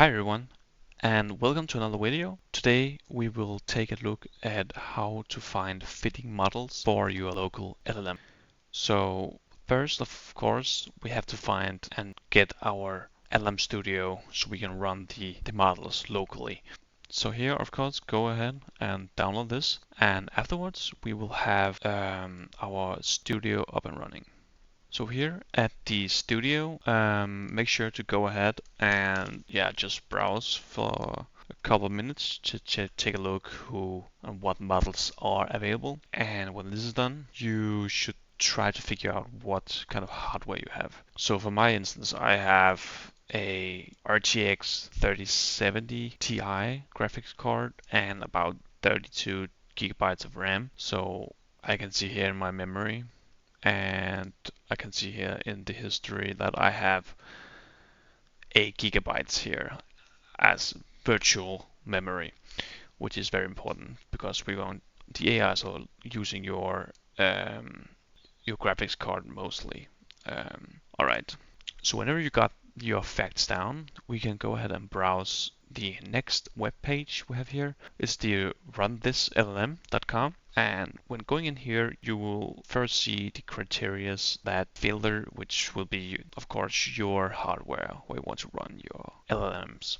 Hi everyone, and welcome to another video. Today we will take a look at how to find fitting models for your local LLM. So first, of course, we have to find and get our LLM Studio so we can run the models locally. So here, of course, go ahead and download this, and afterwards we will have our studio up and running. So here at the studio, make sure to go ahead and just browse for a couple of minutes to take a look who and what models are available. And when this is done, you should try to figure out what kind of hardware you have. So for my instance, I have a RTX 3070 Ti graphics card and about 32 gigabytes of RAM. So I can see here in my memory, and I can see here in the history that I have 8 gigabytes here as virtual memory, which is very important because we want the AI is using your graphics card mostly. All right, so whenever you got your facts down, we can go ahead and browse the next web page we have here. It's the runthisllm.com. And when going in here, you will first see the criteria that filter, which will be, of course, your hardware where you want to run your LLMs.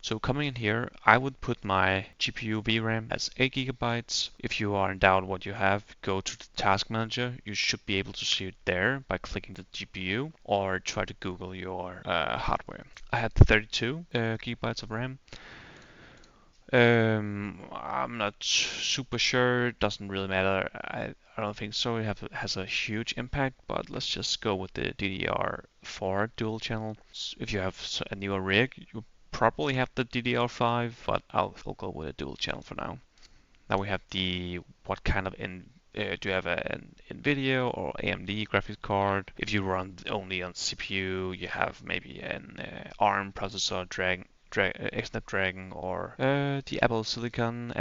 So coming in here, I would put my GPU VRAM as 8 gigabytes. If you are in doubt what you have, go to the task manager. You should be able to see it there by clicking the GPU, or try to Google your hardware. I had 32 gigabytes of RAM. I'm not super sure. It doesn't really matter. I don't think so. It has a huge impact, but let's just go with the DDR4 dual channel. If you have a newer rig, you probably have the DDR5, but I'll go with a dual channel for now. Now we have the what kind of do you have an NVIDIA or AMD graphics card? If you run only on CPU, you have maybe an ARM processor, Snapdragon, or the Apple Silicon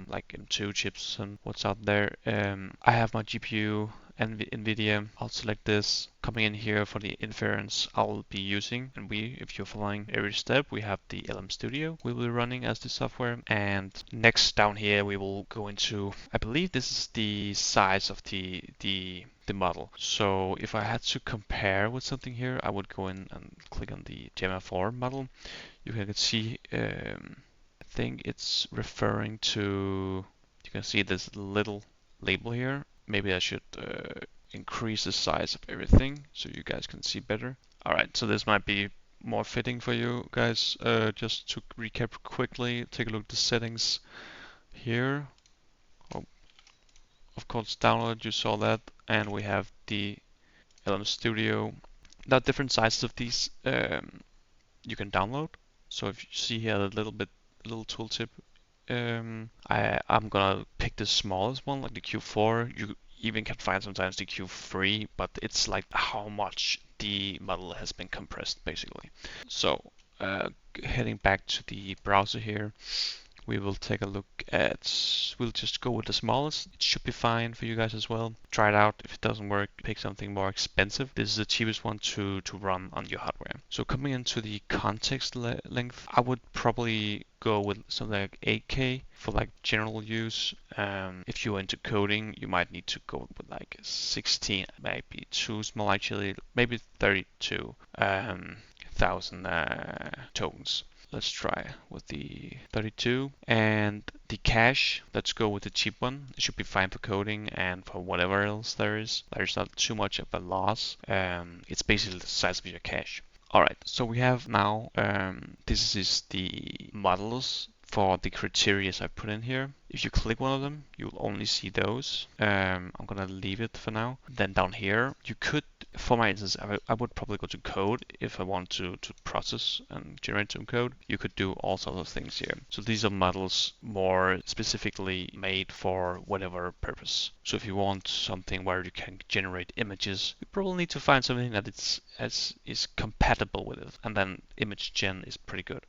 like M2 chips and what's out there. I have my GPU and NVIDIA. I'll select this. Coming in here for the inference I'll be using, and if you're following every step, we have the LM Studio we will be running as the software. And next down here we will go into, I believe this is the size of the model. So if I had to compare with something here, I would go in and click on the Gemma 4 model. You can see, I think it's referring to, you can see this little label here. Maybe I should increase the size of everything so you guys can see better. Alright, so this might be more fitting for you guys. Just to recap quickly, take a look at the settings here. Oh, of course, download, you saw that, and we have the LM Studio. There are different sizes of these you can download. So if you see here a little tooltip, I'm gonna pick the smallest one, like the Q4. You even can find sometimes the Q3, but it's like how much the model has been compressed, basically. So heading back to the browser here, we will take a look at, we'll just go with the smallest. It should be fine for you guys as well. Try it out. If it doesn't work, pick something more expensive. This is the cheapest one to run on your hardware. So coming into the context length, I would probably go with something like 8K for like general use. If you're into coding, you might need to go with like 16, maybe too small actually, maybe 32,000 tokens. Let's try with the 32, and the cache, let's go with the cheap one. It should be fine for coding and for whatever else there is. There's not too much of a loss. It's basically the size of your cache. Alright, so we have now, this is the models for the criteria I put in here. If you click one of them, you'll only see those. I'm gonna leave it for now. Then down here, you could, for my instance, I would probably go to code if I want to process and generate some code. You could do all sorts of things here. So these are models more specifically made for whatever purpose. So if you want something where you can generate images, you probably need to find something that is compatible with it, and then image gen is pretty good.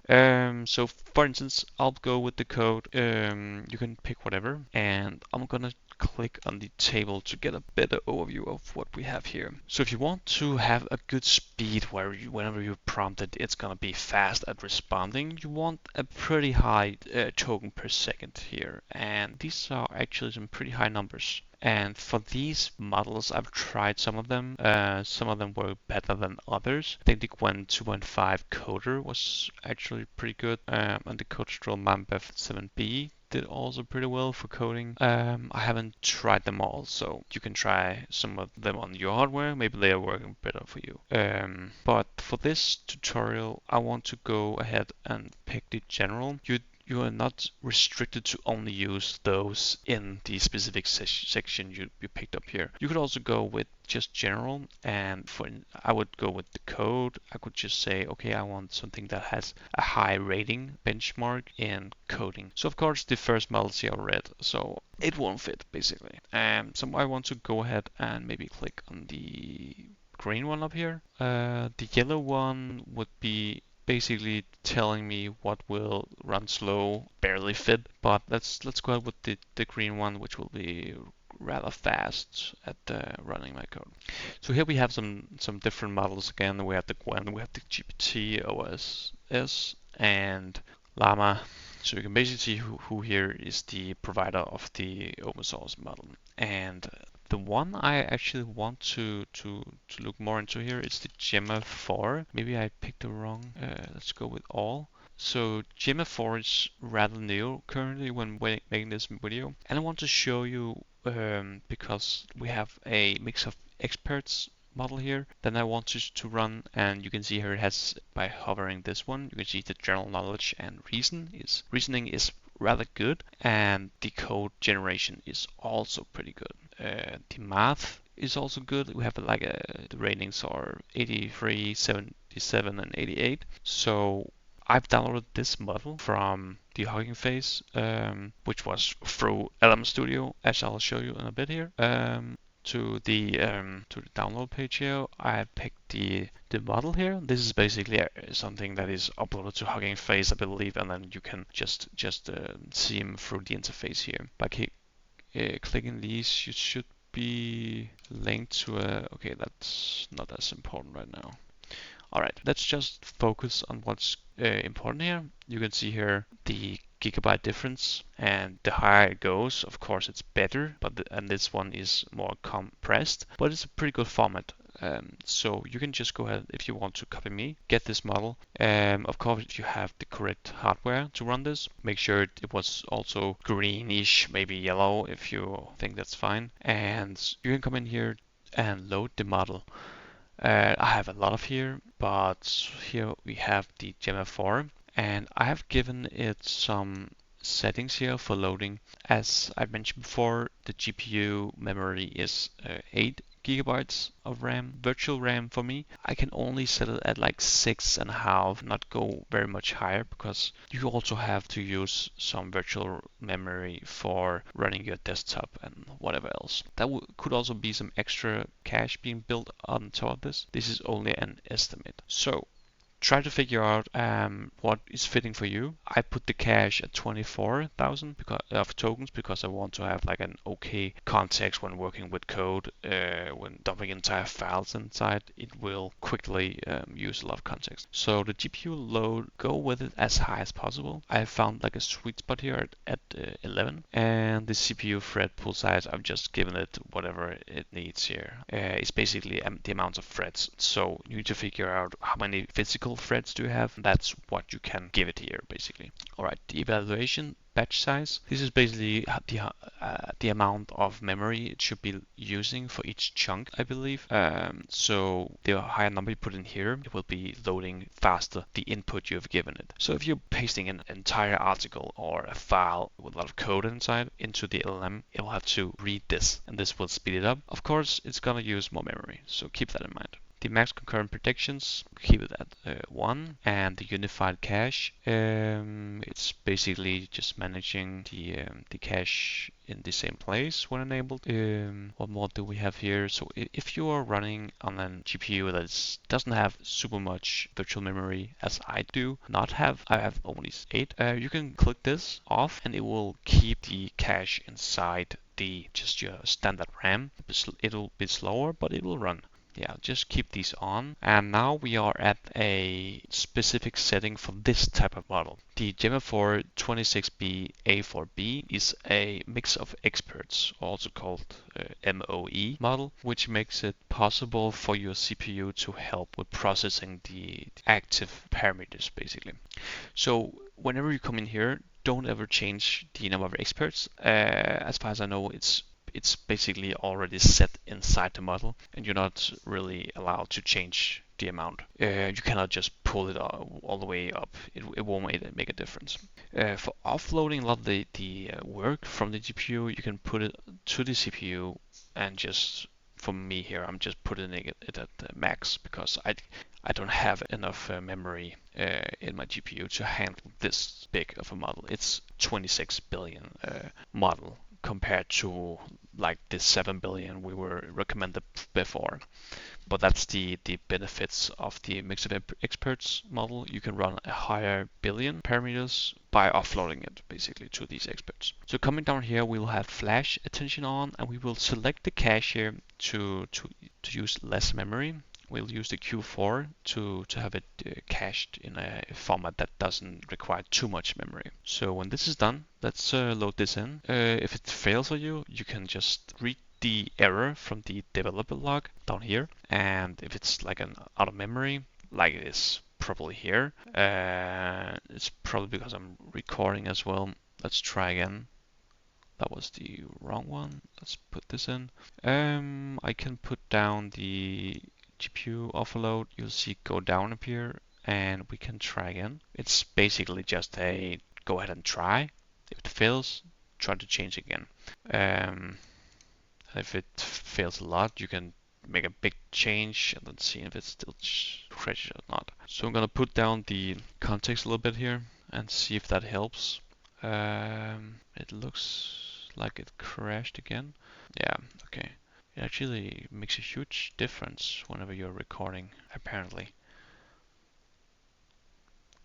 So for instance, I'll go with the code. You can pick whatever, and I'm gonna click on the table to get a better overview of what we have here. So if you want to have a good speed where whenever you prompt it, it's gonna be fast at responding, you want a pretty high token per second here. And these are actually some pretty high numbers. And for these models, I've tried some of them. Some of them were better than others. I think the Gwen 2.5 coder was actually pretty good. And the Codestrel Mambef 7B did also pretty well for coding. I haven't tried them all, so you can try some of them on your hardware. Maybe they are working better for you. But for this tutorial, I want to go ahead and pick the general. You are not restricted to only use those in the specific section you picked up here. You could also go with just general, and I would go with the code. I could just say, okay, I want something that has a high rating benchmark in coding. So of course the first models here are red, so it won't fit basically. So I want to go ahead and maybe click on the green one up here. The yellow one would be basically telling me what will run slow, barely fit. But let's go ahead with the green one, which will be rather fast at running my code. So here we have some different models again. We have the Gwen, we have the GPT OSS, and Llama. So you can basically see who here is the provider of the open source model. And the one I actually want to look more into here is the Gemma 4. Maybe I picked the wrong. Let's go with all. So Gemma 4 is rather new currently when making this video, and I want to show you because we have a mix of experts model here. Then I want to run, and you can see here it has, by hovering this one, you can see the general knowledge and reasoning is rather good, and the code generation is also pretty good. The math is also good. We have the ratings are 83, 77, and 88. So I've downloaded this model from the Hugging Face, which was through Ollama Studio, as I'll show you in a bit here. To the download page here, I picked the model here. This is basically something that is uploaded to Hugging Face, I believe, and then you can just see him through the interface here. By clicking these, you should be linked to a. Okay, that's not as important right now. Alright, let's just focus on what's important here. You can see here the gigabyte difference, and the higher it goes, of course it's better, and this one is more compressed, but it's a pretty good format. So you can just go ahead, if you want to copy me, get this model. Of course, if you have the correct hardware to run this, make sure it was also greenish, maybe yellow if you think that's fine. And you can come in here and load the model. I have a lot of here, but here we have the Gemma 4, and I have given it some settings here for loading. As I mentioned before, the GPU memory is 8 gigabytes of RAM, virtual RAM for me. I can only set it at like 6.5, not go very much higher, because you also have to use some virtual memory for running your desktop and whatever else. That could also be some extra cache being built on top of this. This is only an estimate. So try to figure out what is fitting for you. I put the cache at 24,000 of tokens because I want to have like an okay context when working with code. When dumping entire files inside, it will quickly use a lot of context. So the GPU load, go with it as high as possible. I found like a sweet spot here at 11, and the CPU thread pool size, I've just given it whatever it needs here. It's basically the amount of threads. So you need to figure out how many physical threads do you have. That's what you can give it here basically. Alright, the evaluation batch size. This is basically the amount of memory it should be using for each chunk, I believe. So the higher number you put in here, it will be loading faster the input you've given it. So if you're pasting an entire article or a file with a lot of code inside into the LLM, it will have to read this, and this will speed it up. Of course, it's gonna use more memory, so keep that in mind. The max concurrent predictions, keep it at 1, and the unified cache, it's basically just managing the cache in the same place when enabled. What more do we have here? So if you are running on a GPU that doesn't have super much virtual memory, as I do not have, I have only 8, you can click this off and it will keep the cache inside the just your standard RAM. It'll be slower, but it will run. Yeah, just keep these on. And now we are at a specific setting for this type of model. The Gemma 4 26B A4B is a mix of experts, also called MOE model, which makes it possible for your CPU to help with processing the active parameters, basically. So whenever you come in here, don't ever change the number of experts. As far as I know, it's basically already set inside the model, and you're not really allowed to change the amount. You cannot just pull it all the way up. It won't make a difference. For offloading a lot of the work from the GPU, you can put it to the CPU, and just for me here, I'm just putting it at max because I don't have enough memory in my GPU to handle this big of a model. It's 26 billion model compared to like the 7 billion we were recommended before. But that's the benefits of the mix of experts model. You can run a higher billion parameters by offloading it basically to these experts. So coming down here, we will have flash attention on, and we will select the cache here to use less memory. We'll use the Q4 to have it cached in a format that doesn't require too much memory. So when this is done, let's load this in. If it fails for you, you can just read the error from the developer log down here, and if it's like an out of memory, like it is probably here, it's probably because I'm recording as well. Let's try again. That was the wrong one. Let's put this in. I can put down the GPU offload. You'll see it go down up here, and we can try again. It's basically just a go ahead and try. If it fails, try to change again. If it fails a lot, you can make a big change and then see if it still crashes or not. So I'm gonna put down the context a little bit here and see if that helps. It looks like it crashed again. Yeah, okay. It actually makes a huge difference whenever you're recording, apparently.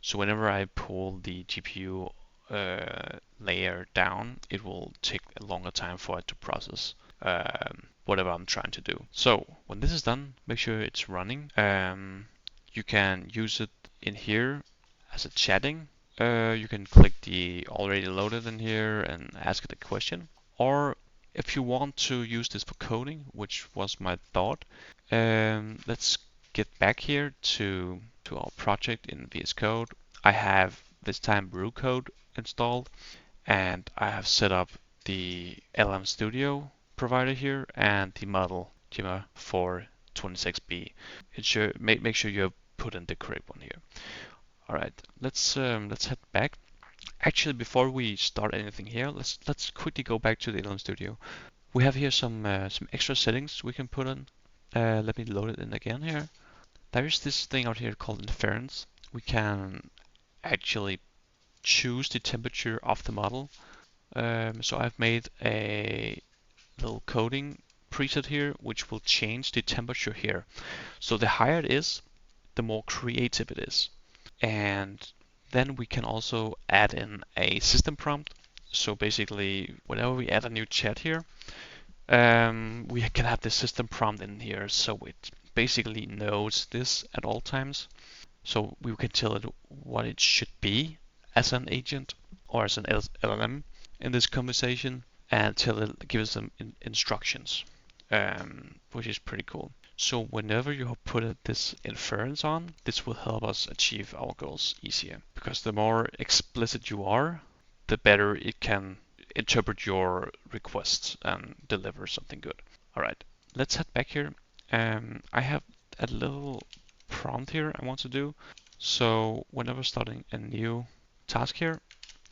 So whenever I pull the GPU layer down, it will take a longer time for it to process whatever I'm trying to do. So when this is done, make sure it's running. You can use it in here as a chatting. You can click the already loaded in here and ask it a question. Or if you want to use this for coding, which was my thought, let's get back here to our project in VS Code. I have this time brew code installed, and I have set up the LM Studio provider here and the model Gemma 426B. Make sure you have put in the correct one here. All right, let's head back. Actually, before we start anything here, let's quickly go back to the LM Studio. We have here some extra settings we can put in. Let me load it in again here. There is this thing out here called inference. We can actually choose the temperature of the model. So I've made a little coding preset here, which will change the temperature here. So the higher it is, the more creative it is. And then we can also add in a system prompt. So basically, whenever we add a new chat here, we can have the system prompt in here, so it basically knows this at all times. So we can tell it what it should be as an agent or as an LLM in this conversation, and tell it, give us some instructions, which is pretty cool. So whenever you put this inference on, this will help us achieve our goals easier, because the more explicit you are, the better it can interpret your requests and deliver something good. All right, let's head back here. I have a little prompt here I want to do. So whenever starting a new task here,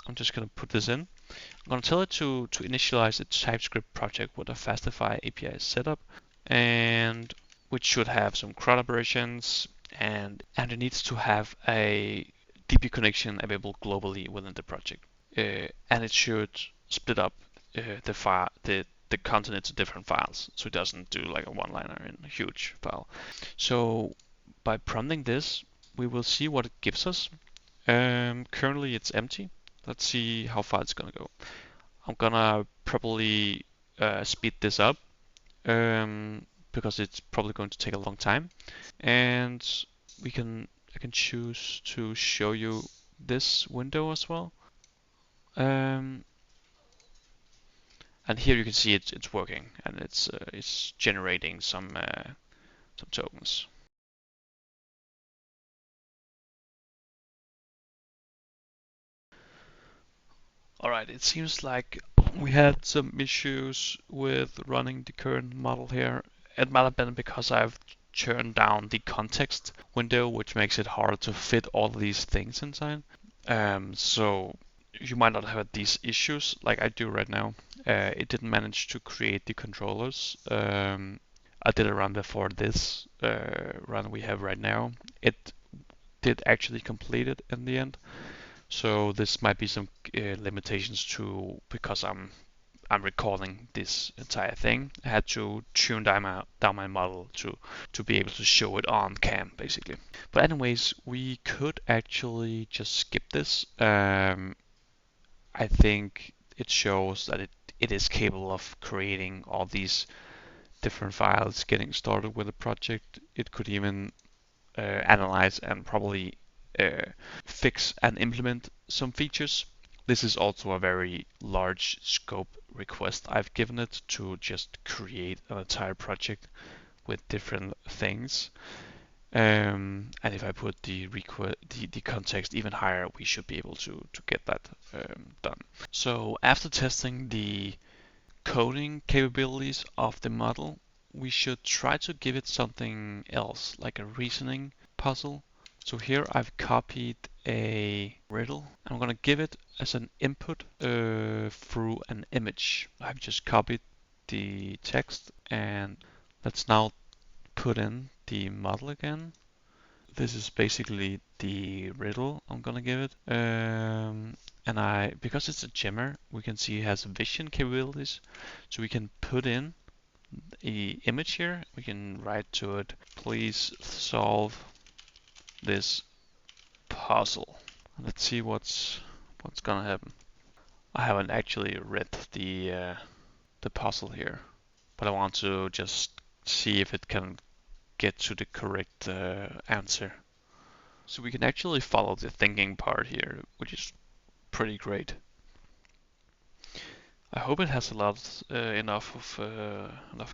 I'm just going to put this in. I'm going to tell it to initialize a TypeScript project with a Fastify API setup, and which should have some CRUD operations, and it needs to have a DB connection available globally within the project, and it should split up the content into different files, so it doesn't do like a one-liner in a huge file. So by prompting this, we will see what it gives us. Currently it's empty. Let's see how far it's gonna go. I'm gonna probably speed this up because it's probably going to take a long time. And we can I can choose to show you this window as well. Um, and here you can see it's working and it's generating some tokens. All right, it seems like we had some issues with running the current model here. It might have been because I've turned down the context window, which makes it hard to fit all these things inside. So you might not have these issues like I do right now. It didn't manage to create the controllers. I did a run before this run we have right now. It did actually complete it in the end. So this might be some limitations to because I'm recording this entire thing. I had to tune down my model to be able to show it on cam basically. But anyways, we could actually just skip this. I think it shows that it is capable of creating all these different files, getting started with a project. It could even analyze and probably uh, fix and implement some features. This is also a very large scope request I've given it to just create an entire project with different things. And if I put the context even higher, we should be able to get that done. So after testing the coding capabilities of the model, we should try to give it something else, like a reasoning puzzle. So here I've copied a riddle. I'm going to give it as an input through an image. I've just copied the text and let's now put in the model again. This is basically the riddle I'm gonna give it. And because it's a Gemma, we can see it has vision capabilities. So we can put in the image here. We can write to it, please solve this puzzle. Let's see what's gonna happen. I haven't actually read the puzzle here, but I want to just see if it can get to the correct answer. So we can actually follow the thinking part here, which is pretty great. I hope it has a lot enough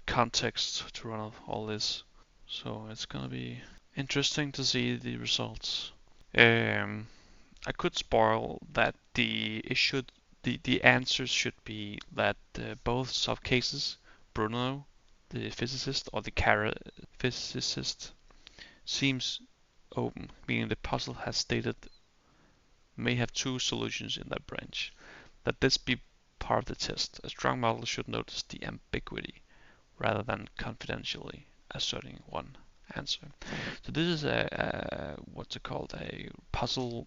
context to run all this. So it's gonna be interesting to see the results. Um, I could spoil that the answers should be that both subcases, Bruno, the physicist, or the Kara physicist, seems open, meaning the puzzle has stated may have two solutions in that branch. Let this be part of the test. A strong model should notice the ambiguity rather than confidentially asserting one answer. So this is what's it called, a puzzle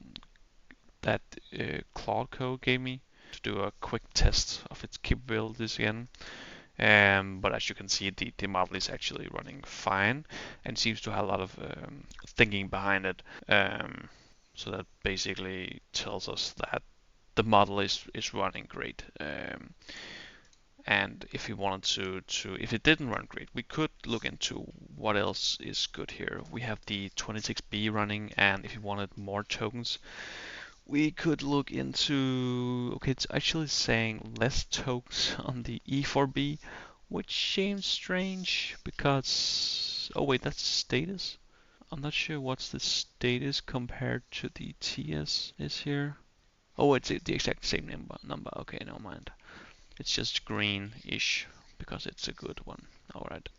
that Claude Code gave me to do a quick test of its capabilities again. But as you can see, the model is actually running fine and seems to have a lot of thinking behind it. So that basically tells us that the model is running great. And if we wanted if it didn't run great, we could look into what else is good here. We have the 26B running, and if you wanted more tokens, we could look into, okay, it's actually saying less tokens on the E4B, which seems strange because, oh wait, that's status. I'm not sure what's the status compared to the TS is here. Oh, it's the exact same number. Okay, never mind. It's just green-ish because it's a good one. Alright.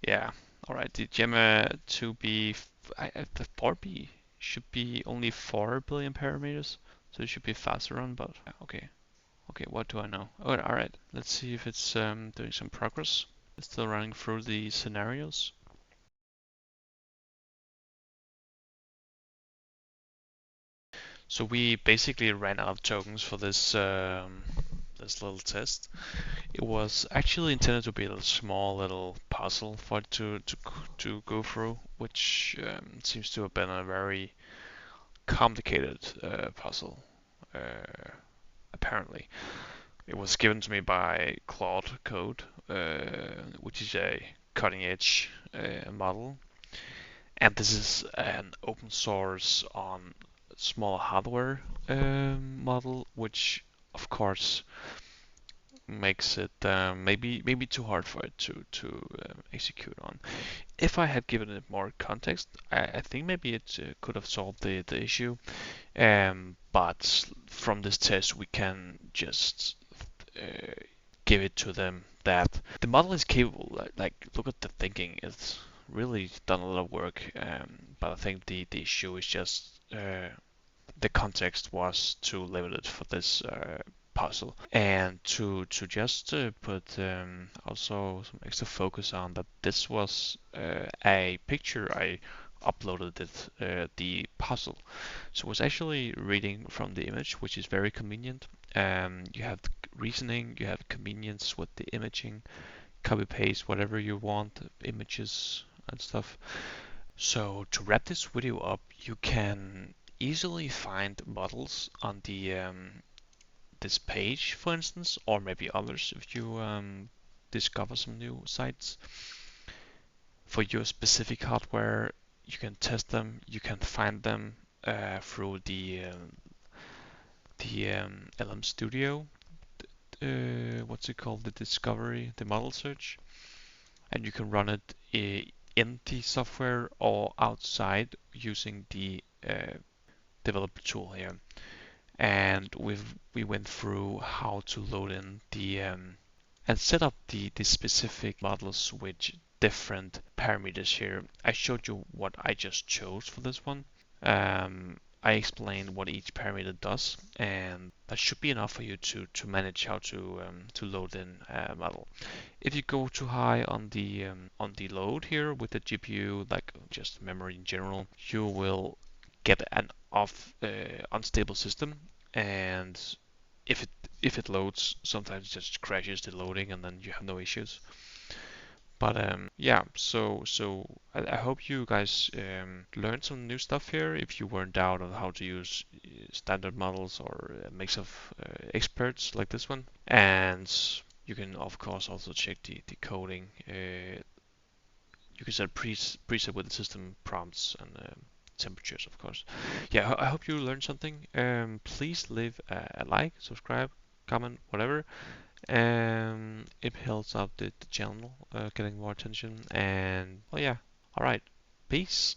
Yeah. Alright, the Gemma 2B, the 4B should be only 4 billion parameters. So it should be faster run, but okay. Okay, what do I know? Oh, alright. Let's see if it's doing some progress. It's still running through the scenarios. So we basically ran out of tokens for this little test. It was actually intended to be a small little puzzle for it to go through, which seems to have been a very complicated puzzle, apparently. It was given to me by Claude Code, which is a cutting edge model. And this is an open source on small hardware model, which of course makes it maybe too hard for it to execute on. If I had given it more context, I think maybe it could have solved the issue. But from this test, we can just uh, give it to them that the model is capable. Like look at the thinking; it's really done a lot of work. But I think the issue is just the context was too limited for this puzzle. And to just put also some extra focus on that this was a picture I uploaded it the puzzle. So it was actually reading from the image, which is very convenient. You have reasoning, you have convenience with the imaging, copy paste whatever you want, images and stuff. So to wrap this video up, you can easily find models on the this page, for instance, or maybe others if you discover some new sites for your specific hardware. You can test them. You can find them through the LM Studio. What's it called? The discovery, the model search, and you can run it in the software or outside using the developer tool here. And we went through how to load in the and set up the specific models with different parameters here. I showed you what I just chose for this one. I explained what each parameter does, and that should be enough for you to manage how to load in a model. If you go too high on the load here with the GPU, like just memory in general, you will get an unstable system, and if it loads, sometimes it just crashes the loading, and then you have no issues. But yeah, so I hope you guys learned some new stuff here. If you were in doubt on how to use standard models or a mix of experts like this one, and you can of course also check the coding. You can set preset with the system prompts and temperatures, of course. Yeah, I hope you learned something. Please leave a like, subscribe, comment, whatever. It helps out the channel getting more attention. And well, yeah. All right. Peace.